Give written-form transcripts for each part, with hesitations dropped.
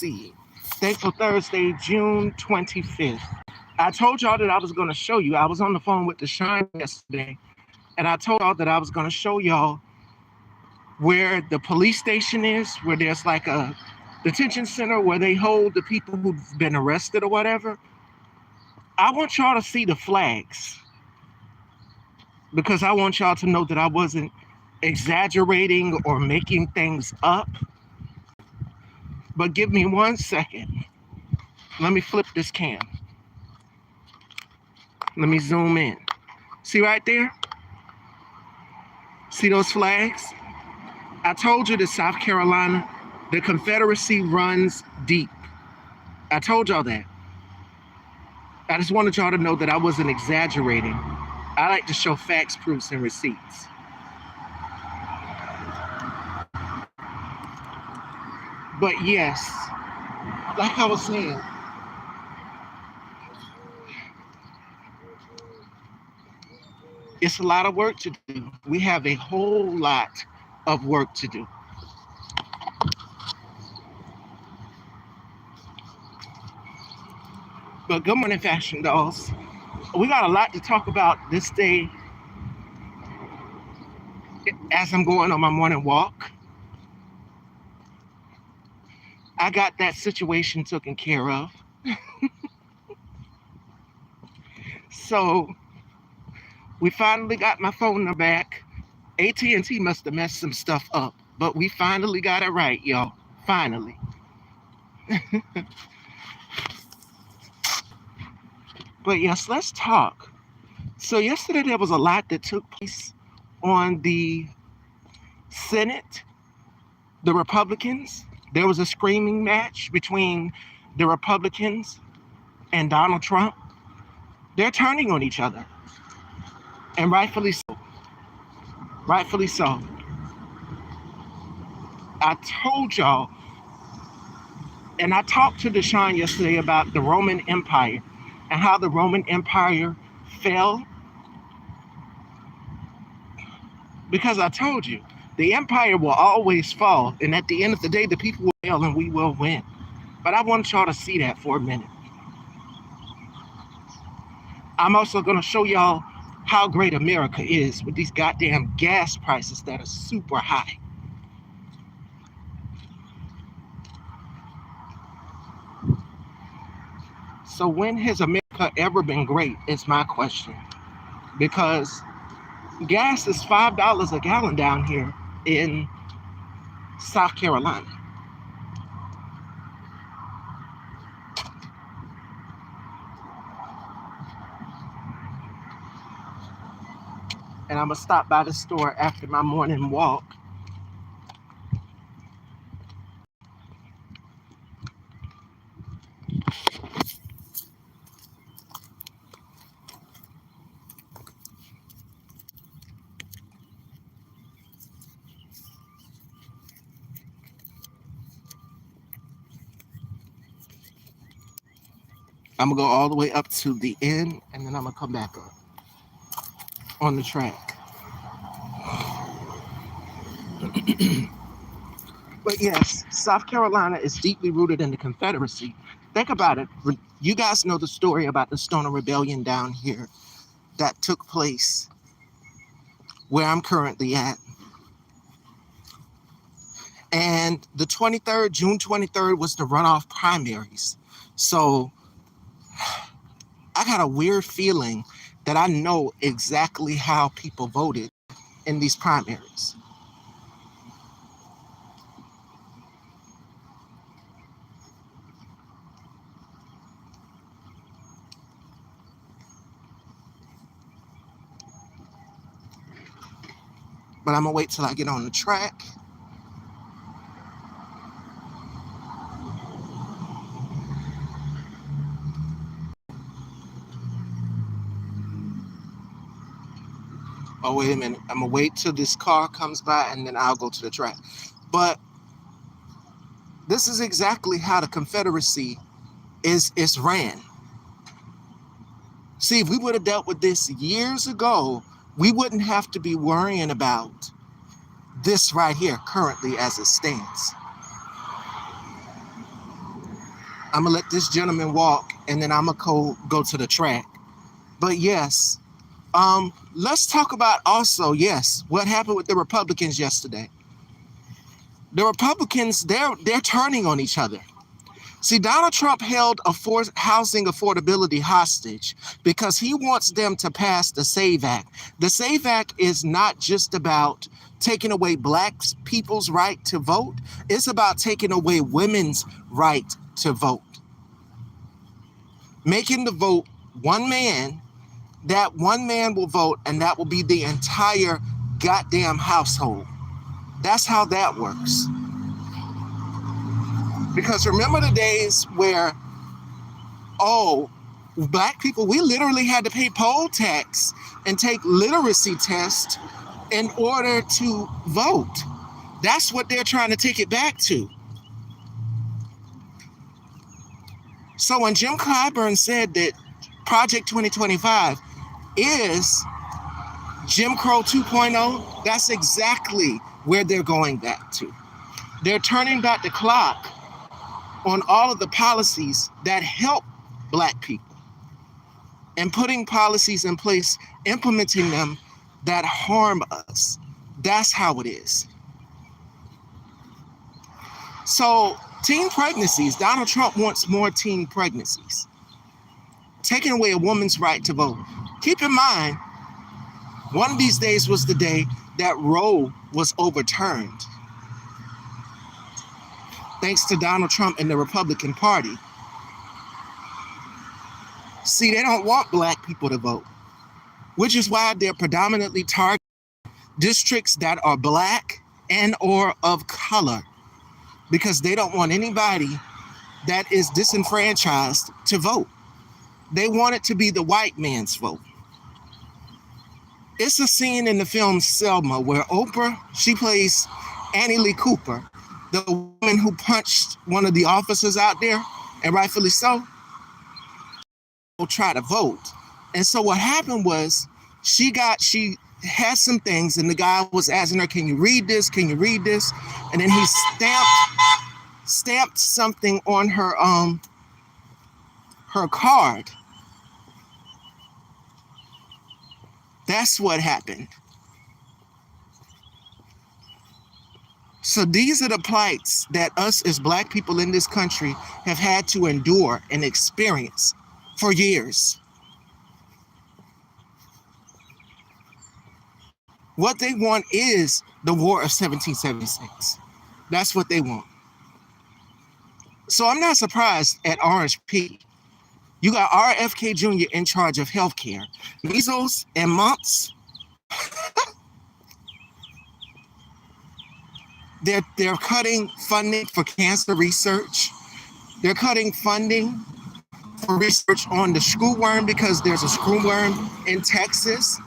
see. Thankful Thursday, June 25th. I told y'all that I was going to show you. I was on the phone with Deshaun yesterday, and I told y'all that I was going to show y'all where the police station is, where there's like a detention center where they hold the people who've been arrested or whatever. I want y'all to see the flags because I want y'all to know that I wasn't exaggerating or making things up. But give me 1 second. Let me flip this cam. Let me zoom in. See right there? See those flags? I told you that South Carolina, the Confederacy runs deep. I told y'all that. I just wanted y'all to know that I wasn't exaggerating. I like to show facts, proofs, and receipts. But yes, like I was saying, it's a lot of work to do. We have a whole lot of work to do. But good morning, Fashion Dolls. We got a lot to talk about this day as I'm going on my morning walk. I got that situation taken care of. So we finally got my phone number back. AT&T must have messed some stuff up, but we finally got it right, y'all. Finally. But yes, let's talk. So yesterday there was a lot that took place on the Senate, the Republicans. There was a screaming match between the Republicans and Donald Trump. They're turning on each other. And rightfully so. Rightfully so. I told y'all, and I talked to Deshaun yesterday about the Roman Empire and how the Roman Empire fell. Because I told you, the empire will always fall. And at the end of the day, the people will fail and we will win. But I want y'all to see that for a minute. I'm also going to show y'all how great America is with these goddamn gas prices that are super high. So when has America ever been great is my question. Because gas is $5 a gallon down here in South Carolina. And I'm going to stop by the store after my morning walk. I'm going to go all the way up to the end, and then I'm going to come back up on the track. But yes, South Carolina is deeply rooted in the Confederacy. Think about it. You guys know the story about the Stoner Rebellion down here that took place where I'm currently at. And the 23rd, June 23rd, was the runoff primaries. So I got a weird feeling that I know exactly how people voted in these primaries. But I'm going to wait till I get on the track. Oh, wait a minute. I'm going to wait till this car comes by and then I'll go to the track. But this is exactly how the Confederacy is ran. See, if we would have dealt with this years ago, we wouldn't have to be worrying about this right here currently as it stands. I'm gonna let this gentleman walk, and then I'm gonna go to the track. But yes, let's talk about also, yes, what happened with the Republicans yesterday. The Republicans, they're turning on each other. See, Donald Trump held housing affordability hostage because he wants them to pass the SAVE Act. The SAVE Act is not just about taking away black people's right to vote. It's about taking away women's right to vote. Making the vote one man, that one man will vote, and that will be the entire goddamn household. That's how that works. Because remember the days where, oh, black people, we literally had to pay poll tax and take literacy tests in order to vote. That's what they're trying to take it back to. So when Jim Clyburn said that Project 2025 is Jim Crow 2.0, that's exactly where they're going back to. They're turning back the clock on all of the policies that help black people and putting policies in place, implementing them that harm us. That's how it is. So teen pregnancies, Donald Trump wants more teen pregnancies, taking away a woman's right to vote. Keep in mind, one of these days was the day that Roe was overturned, thanks to Donald Trump and the Republican Party. See, they don't want black people to vote, which is why they're predominantly targeting districts that are black and or of color, because they don't want anybody that is disenfranchised to vote. They want it to be the white man's vote. It's a scene in the film Selma where Oprah, she plays Annie Lee Cooper, the woman who punched one of the officers out there, and rightfully so, will try to vote. And so what happened was she had some things, and the guy was asking her, can you read this? Can you read this? And then he stamped something on her card. That's what happened. So these are the plights that us as black people in this country have had to endure and experience for years. What they want is the War of 1776. That's what they want. So I'm not surprised at Orange Piggy. You got RFK Jr. in charge of healthcare. Measles and mumps. They're cutting funding for cancer research. They're cutting funding for research on the screwworm because there's a screwworm in Texas.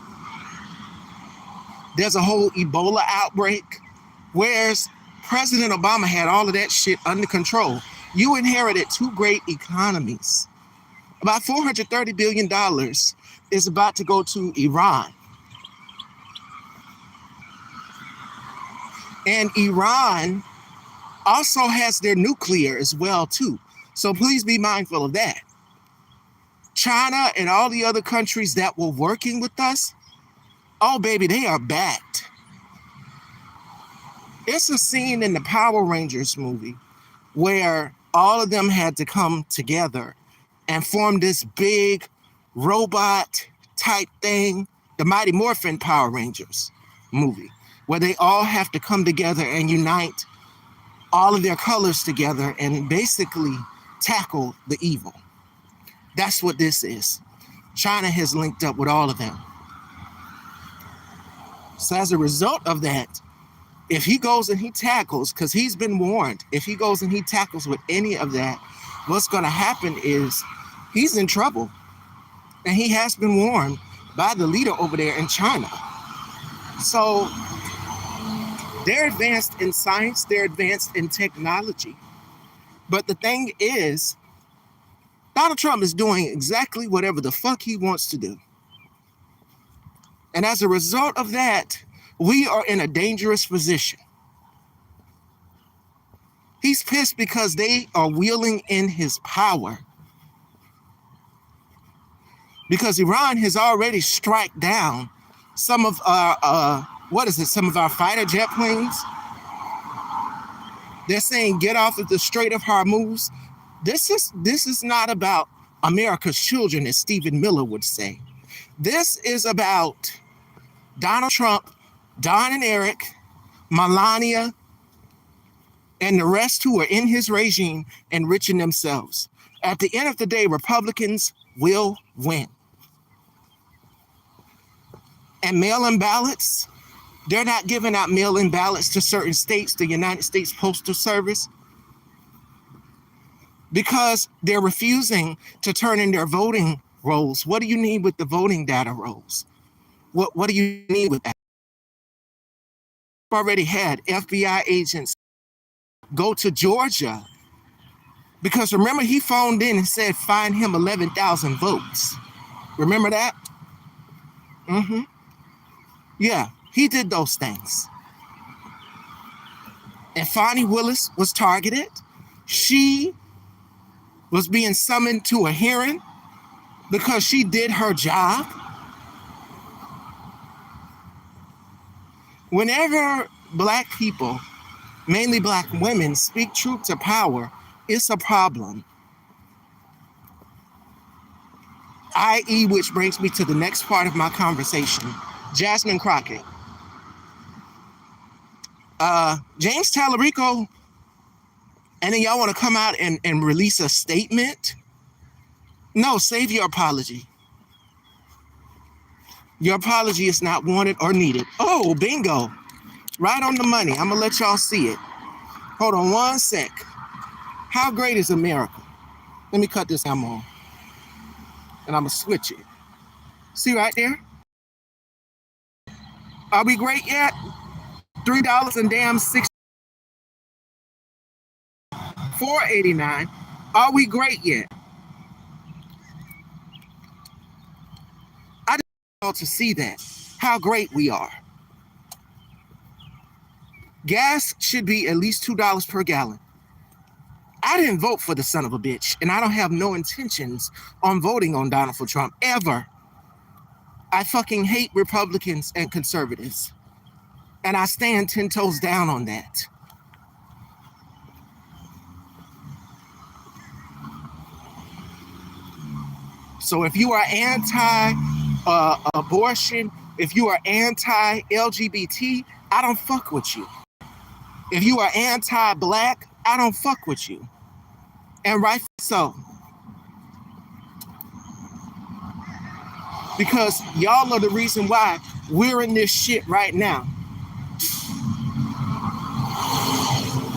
There's a whole Ebola outbreak. Whereas President Obama had all of that shit under control. You inherited two great economies. About $430 billion is about to go to Iran. And Iran also has their nuclear as well, too. So please be mindful of that. China and all the other countries that were working with us, oh, baby, they are backed. It's a scene in the Power Rangers movie where all of them had to come together and form this big robot type thing, the Mighty Morphin Power Rangers movie, where they all have to come together and unite all of their colors together and basically tackle the evil. That's what this is. China has linked up with all of them. So as a result of that, if he goes and he tackles, because he's been warned, if he goes and he tackles with any of that, what's going to happen is he's in trouble. And he has been warned by the leader over there in China. So they're advanced in science, they're advanced in technology. But the thing is, Donald Trump is doing exactly whatever the fuck he wants to do. And as a result of that, we are in a dangerous position. He's pissed because they are wheeling in his power. Because Iran has already struck down some of our, some of our fighter jet planes. They're saying get off of the Strait of Hormuz. This is not about America's children, as Stephen Miller would say. This is about Donald Trump, Don and Eric, Melania, and the rest who are in his regime enriching themselves. At the end of the day, Republicans will win. And mail-in ballots, they're not giving out mail-in ballots to certain states, the United States Postal Service, because they're refusing to turn in their voting rolls. What do you need with the voting data rolls? What do you need with that? I've already had FBI agents go to Georgia because remember he phoned in and said find him 11,000 votes. Remember that? Yeah, he did those things. And Fani Willis was targeted. She was being summoned to a hearing because she did her job. Whenever Black people, mainly Black women, speak truth to power, it's a problem. I.e., which brings me to the next part of my conversation, Jasmine Crockett. James Tallarico, and then y'all want to come out and release a statement? No, save your apology. Your apology is not wanted or needed. Oh, bingo. Right on the money. I'm going to let y'all see it. Hold on one sec. How great is America? Let me cut this ammo on. And I'm going to switch it. See right there? Are we great yet? $3 and damn $4.89. Are we great yet? I just want to see that. How great we are. Gas should be at least $2 per gallon. I didn't vote for the son of a bitch, and I don't have no intentions on voting on Donald Trump ever. I fucking hate Republicans and conservatives, and I stand 10 toes down on that. So if you are anti-abortion, if you are anti-LGBT, I don't fuck with you. If you are anti-Black, I don't fuck with you. And rightfully so. Because y'all are the reason why we're in this shit right now.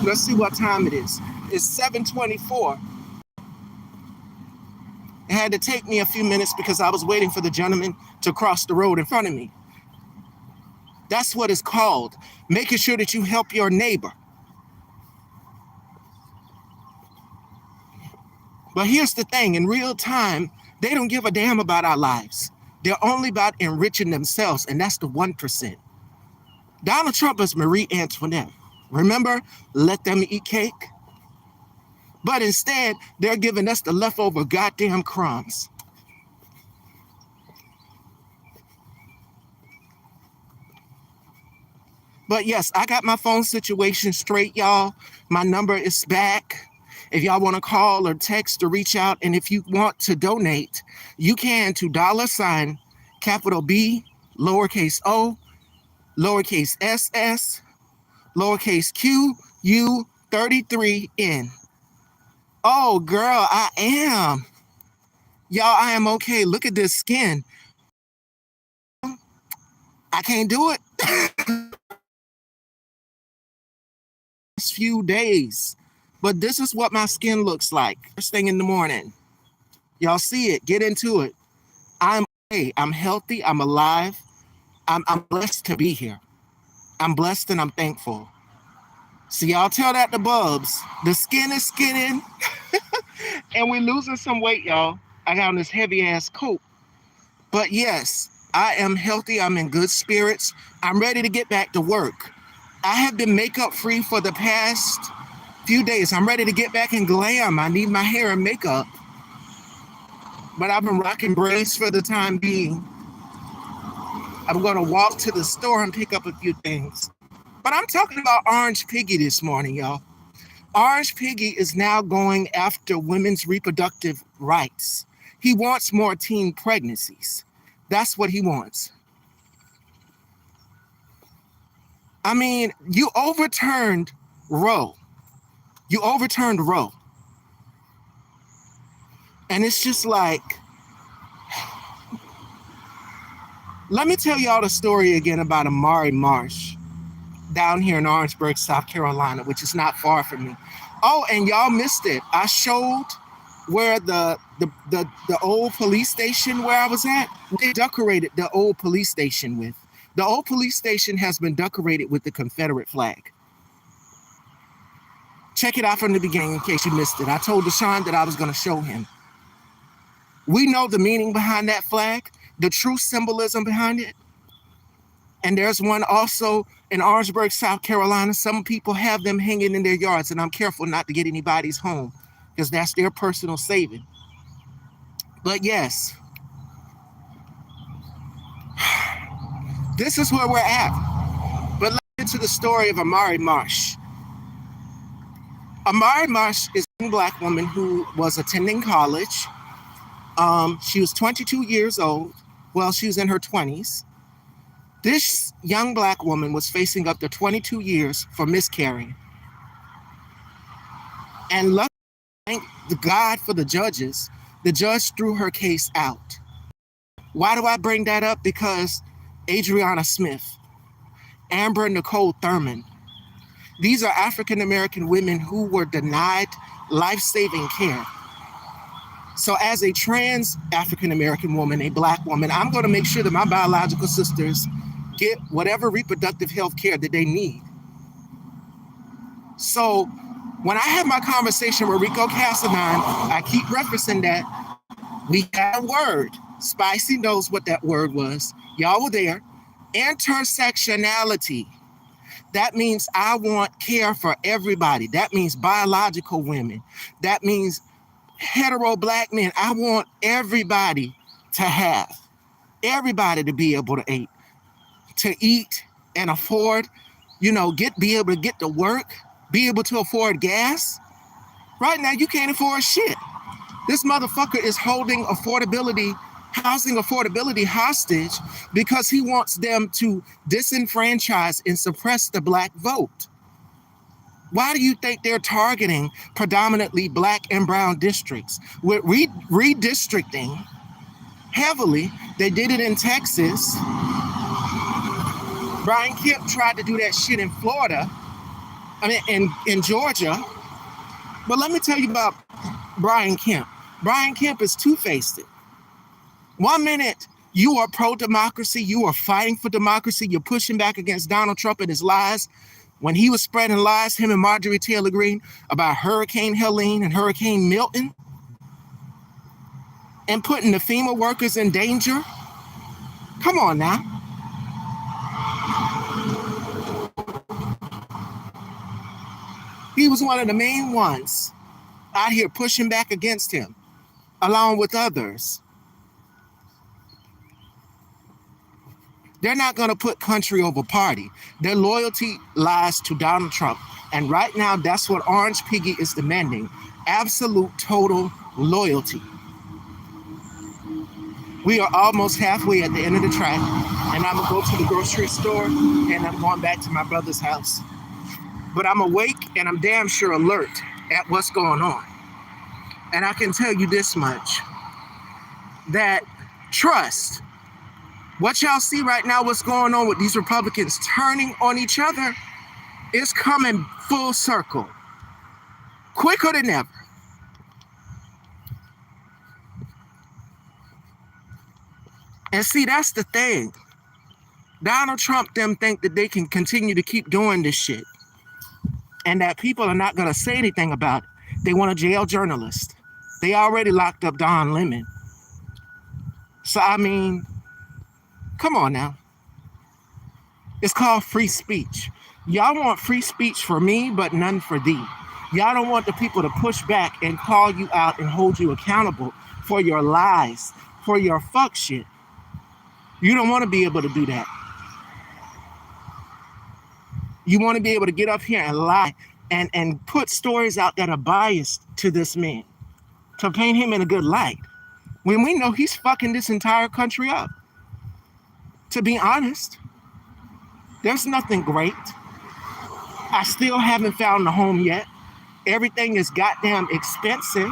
Let's see what time it is. It's 7:24. It had to take me a few minutes because I was waiting for the gentleman to cross the road in front of me. That's what it's called, making sure that you help your neighbor. But here's the thing, in real time, they don't give a damn about our lives. They're only about enriching themselves, and that's the 1%. Donald Trump is Marie Antoinette. Remember, let them eat cake? But instead, they're giving us the leftover goddamn crumbs. But yes, I got my phone situation straight, y'all. My number is back. If y'all want to call or text or reach out, and if you want to donate, you can to capital B, lowercase o, lowercase ss, lowercase q, u, 33n. Oh, girl, I am. Y'all, I am okay. Look at this skin. I can't do it. Few days. But this is what my skin looks like. First thing in the morning. Y'all see it. Get into it. I'm okay. I'm healthy. I'm alive. I'm blessed to be here. I'm blessed and I'm thankful. So y'all tell that to Bubs. The skin is skinning. And we're losing some weight, y'all. I got on this heavy ass coat. But yes, I am healthy. I'm in good spirits. I'm ready to get back to work. I have been makeup free for the past few days. I'm ready to get back in glam. I need my hair and makeup. But I've been rocking braids for the time being. I'm going to walk to the store and pick up a few things. But I'm talking about Orange Piggy this morning, y'all. Orange Piggy is now going after women's reproductive rights. He wants more teen pregnancies. That's what he wants. I mean, you overturned Roe. You overturned Roe. And it's just like, let me tell y'all the story again about Amari Marsh down here in Orangeburg, South Carolina, which is not far from me. Oh, and y'all missed it. I showed where the old police station where I was at, they decorated the old police station with. The old police station has been decorated with the Confederate flag. Check it out from the beginning in case you missed it. I told Deshaun that I was going to show him. We know the meaning behind that flag, the true symbolism behind it. And there's one also in Orangeburg, South Carolina. Some people have them hanging in their yards, and I'm careful not to get anybody's home because that's their personal saving. But yes, this is where we're at. But let's get to the story of Amari Marsh. Amari Marsh is a Black woman who was attending college. She was 22 years old. Well, she was in her 20s. This young Black woman was facing up to 22 years for miscarrying. And luckily, thank God for the judges, the judge threw her case out. Why do I bring that up? Because Adriana Smith, Amber Nicole Thurman, these are African-American women who were denied life-saving care. So as a trans African-American woman, a Black woman, I'm going to make sure that my biological sisters get whatever reproductive health care that they need. So when I had my conversation with Rico Casanine, I keep referencing that we had a word. Spicy knows what that word was. Y'all were there. Intersectionality. That means I want care for everybody. That means biological women. That means hetero Black men. I want everybody to have, everybody to be able to eat and afford, be able to get to work, be able to afford gas. Right now, you can't afford shit. This motherfucker is holding housing affordability hostage because he wants them to disenfranchise and suppress the Black vote. Why do you think they're targeting predominantly Black and brown districts? With redistricting heavily, they did it in Texas. Brian Kemp tried to do that shit in Florida, in Georgia. But let me tell you about Brian Kemp. Brian Kemp is two-faced. 1 minute, you are pro-democracy, you are fighting for democracy, you're pushing back against Donald Trump and his lies. When he was spreading lies, him and Marjorie Taylor Greene, about Hurricane Helene and Hurricane Milton, and putting the FEMA workers in danger. Come on now. He was one of the main ones out here pushing back against him, along with others. They're not going to put country over party. Their loyalty lies to Donald Trump. And right now, that's what Orange Piggy is demanding. Absolute, total loyalty. We are almost halfway at the end of the track. And I'm going to go to the grocery store and I'm going back to my brother's house. But I'm awake and I'm damn sure alert at what's going on. And I can tell you this much, that trust, what y'all see right now, what's going on with these Republicans turning on each other, is coming full circle, quicker than ever. And see, that's the thing. Donald Trump them think that they can continue to keep doing this shit and that people are not going to say anything about it. They want to jail journalists. They already locked up Don Lemon. So, I mean, come on now. It's called free speech. Y'all want free speech for me, but none for thee. Y'all don't want the people to push back and call you out and hold you accountable for your lies, for your fuck shit. You don't want to be able to do that. You want to be able to get up here and lie and put stories out that are biased to this man, to paint him in a good light, when we know he's fucking this entire country up. To be honest, there's nothing great. I still haven't found a home yet. Everything is goddamn expensive.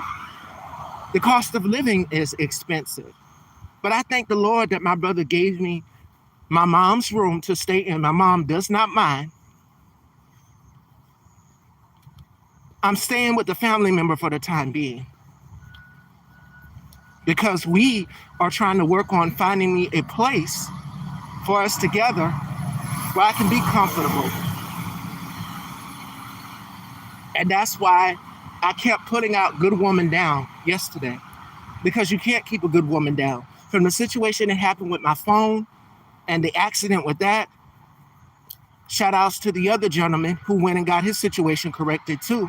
The cost of living is expensive. But I thank the Lord that my brother gave me my mom's room to stay in. My mom does not mind. I'm staying with the family member for the time being, because we are trying to work on finding me a place for us together where I can be comfortable. And that's why I kept putting out Good Woman Down yesterday, because you can't keep a good woman down. From the situation that happened with my phone and the accident with that, shout outs to the other gentleman who went and got his situation corrected too.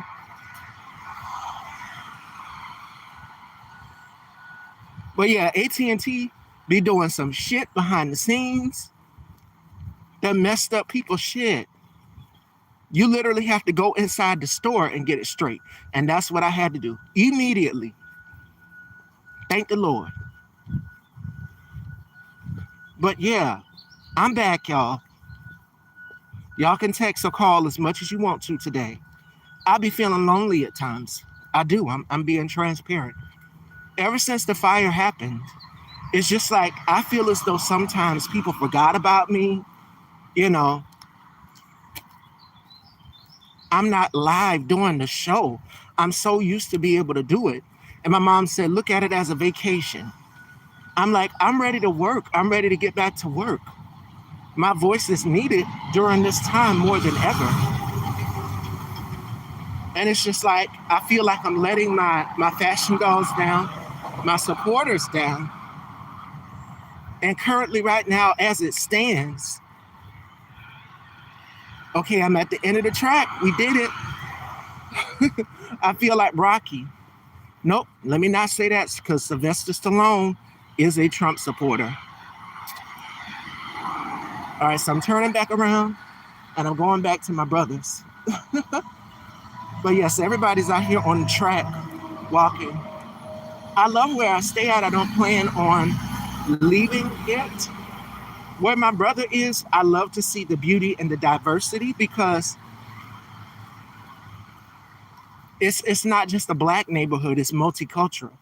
But yeah, AT&T be doing some shit behind the scenes that messed up people's shit. You literally have to go inside the store and get it straight. And that's what I had to do immediately. Thank the Lord. But yeah, I'm back, y'all. Y'all can text or call as much as you want to today. I be feeling lonely at times. I do. I'm being transparent. Ever since the fire happened, it's just like I feel as though sometimes people forgot about me. You know, I'm not live doing the show. I'm so used to be able to do it. And my mom said, look at it as a vacation. I'm like, I'm ready to work. I'm ready to get back to work. My voice is needed during this time more than ever. And it's just like, I feel like I'm letting my fashion dolls down, my supporters down. And currently right now, as it stands, okay, I'm at the end of the track. We did it. I feel like Rocky. Nope, let me not say that, because Sylvester Stallone is a Trump supporter. All right, so I'm turning back around and I'm going back to my brothers. But yes, everybody's out here on the track walking. I love where I stay at. I don't plan on leaving it. Where my brother is, I love to see the beauty and the diversity, because it's not just a black neighborhood, it's multicultural.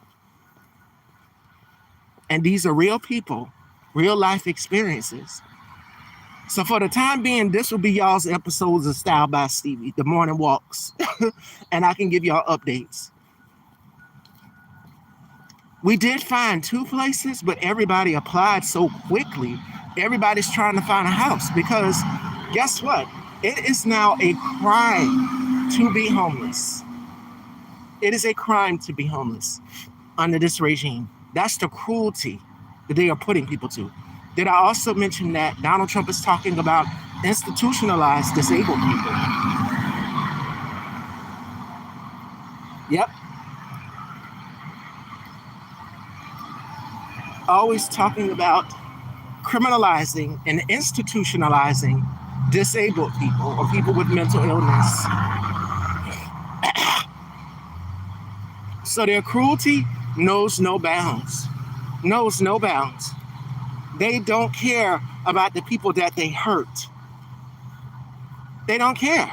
And these are real people, real life experiences. So for the time being, this will be y'all's episodes of Style by Stevie, the morning walks. And I can give y'all updates. We did find 2 places, but everybody applied so quickly. Everybody's trying to find a house, because guess what? It is now a crime to be homeless. It is a crime to be homeless under this regime. That's the cruelty that they are putting people to. Did I also mention that Donald Trump is talking about institutionalized disabled people? Yep. Always talking about criminalizing and institutionalizing disabled people or people with mental illness. So their cruelty knows no bounds. Knows no bounds. They don't care about the people that they hurt. They don't care.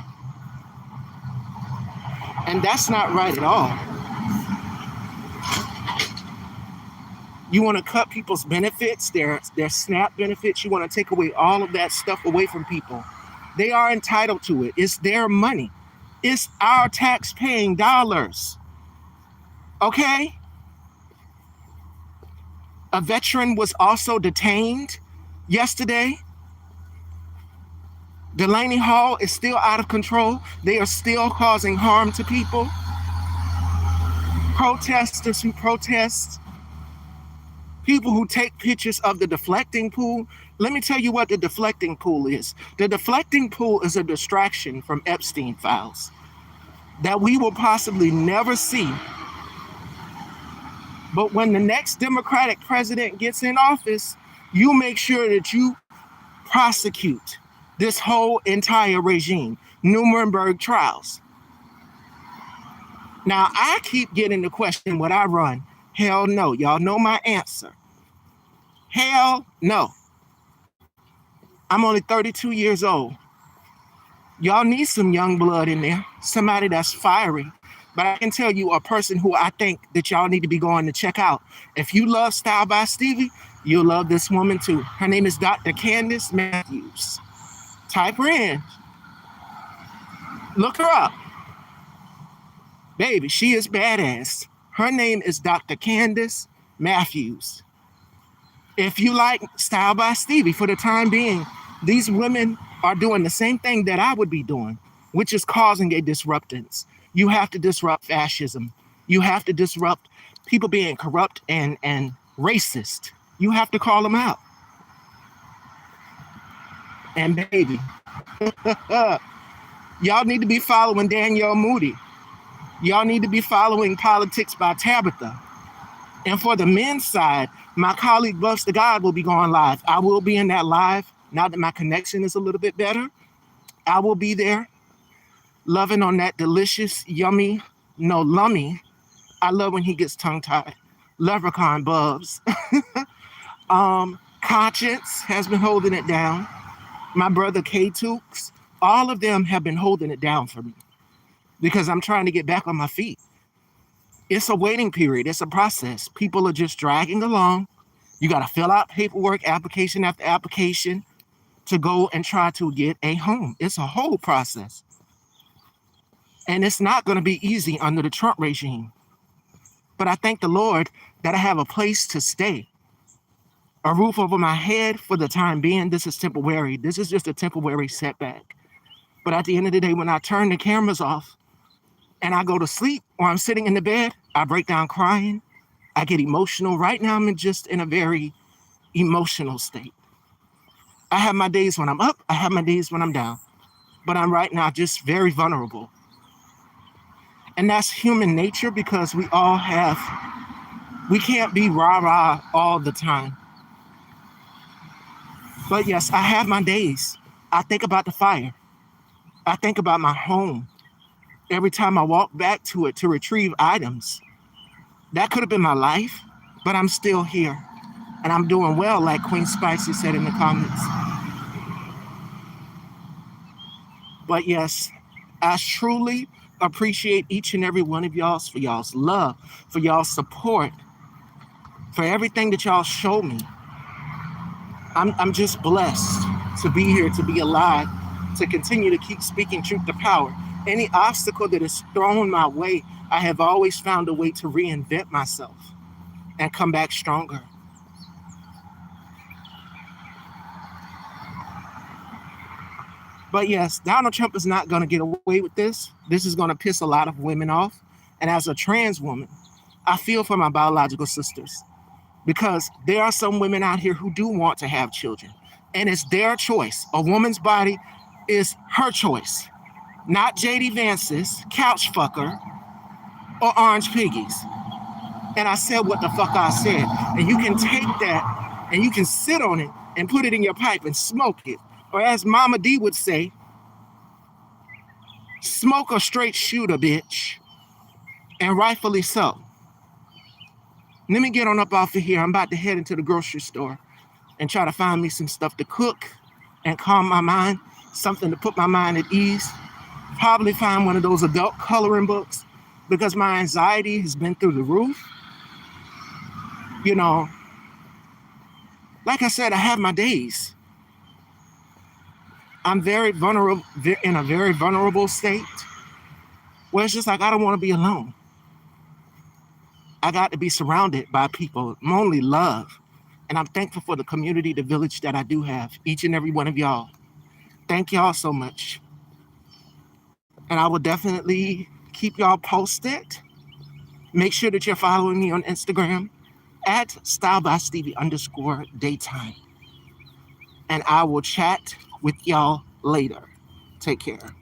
And that's not right at all. You want to cut people's benefits, their SNAP benefits. You want to take away all of that stuff away from people. They are entitled to it. It's their money. It's our tax-paying dollars. Okay? A veteran was also detained yesterday. Delaney Hall is still out of control. They are still causing harm to people. Protesters who protest. People who take pictures of the deflecting pool. Let me tell you what the deflecting pool is. The deflecting pool is a distraction from Epstein files. that we will possibly never see. But when the next Democratic president gets in office, you make sure that you prosecute this whole entire regime, Nuremberg trials. Now, I keep getting the question, would I run? Hell no. Y'all know my answer. Hell no. I'm only 32 years old. Y'all need some young blood in there, somebody that's fiery. But I can tell you a person who I think that y'all need to be going to check out. If you love Style by Stevie, you'll love this woman too. Her name is Dr. Candace Matthews. Type her in. Look her up. Baby, she is badass. Her name is Dr. Candace Matthews. If you like Style by Stevie, for the time being, these women are doing the same thing that I would be doing, which is causing a disruptance. You have to disrupt fascism. You have to disrupt people being corrupt and racist. You have to call them out. And baby, y'all need to be following Danielle Moody. Y'all need to be following Politics by Tabitha. And for the men's side, my colleague Buffs the God will be going live. I will be in that live now that my connection is a little bit better. I will be there, loving on that delicious, yummy, no, lummy. I love when he gets tongue-tied. Leprechaun Bubs. Conscience has been holding it down. My brother K-Tukes, all of them have been holding it down for me because I'm trying to get back on my feet. It's a waiting period. It's a process. People are just dragging along. You got to fill out paperwork, application after application to go and try to get a home. It's a whole process. And it's not going to be easy under the Trump regime. But I thank the Lord that I have a place to stay. A roof over my head for the time being. This is temporary. This is just a temporary setback. But at the end of the day, when I turn the cameras off and I go to sleep or I'm sitting in the bed, I break down crying. I get emotional. Right now, I'm just in a very emotional state. I have my days when I'm up. I have my days when I'm down. But I'm right now just very vulnerable. And that's human nature because we can't be rah-rah all the time. But yes, I have my days. I think about the fire. I think about my home. Every time I walk back to it to retrieve items. That could have been my life, but I'm still here. And I'm doing well, like Queen Spicy said in the comments. But yes, I truly appreciate each and every one of y'all for y'all's love, for y'all's support, for everything that y'all show me. I'm just blessed to be here, to be alive, to continue to keep speaking truth to power. Any obstacle that is thrown my way, I have always found a way to reinvent myself and come back stronger. But yes, Donald Trump is not going to get away with this. This is going to piss a lot of women off. And as a trans woman, I feel for my biological sisters because there are some women out here who do want to have children. And it's their choice. A woman's body is her choice, not J.D. Vance's, couch fucker, or Orange Piggy's. And I said what the fuck I said. And you can take that and you can sit on it and put it in your pipe and smoke it. Or as Mama D would say, smoke a straight shooter, bitch. And rightfully so. Let me get on up off of here. I'm about to head into the grocery store and try to find me some stuff to cook and calm my mind, something to put my mind at ease. Probably find one of those adult coloring books because my anxiety has been through the roof. You know, like I said, I have my days. I'm very vulnerable, in a very vulnerable state where it's just like I don't want to be alone. I got to be surrounded by people, only love. And I'm thankful for the community, the village that I do have, each and every one of y'all. Thank y'all so much. And I will definitely keep y'all posted. Make sure that you're following me on Instagram at stylebystevie_daytime. And I will chat with y'all later. Take care.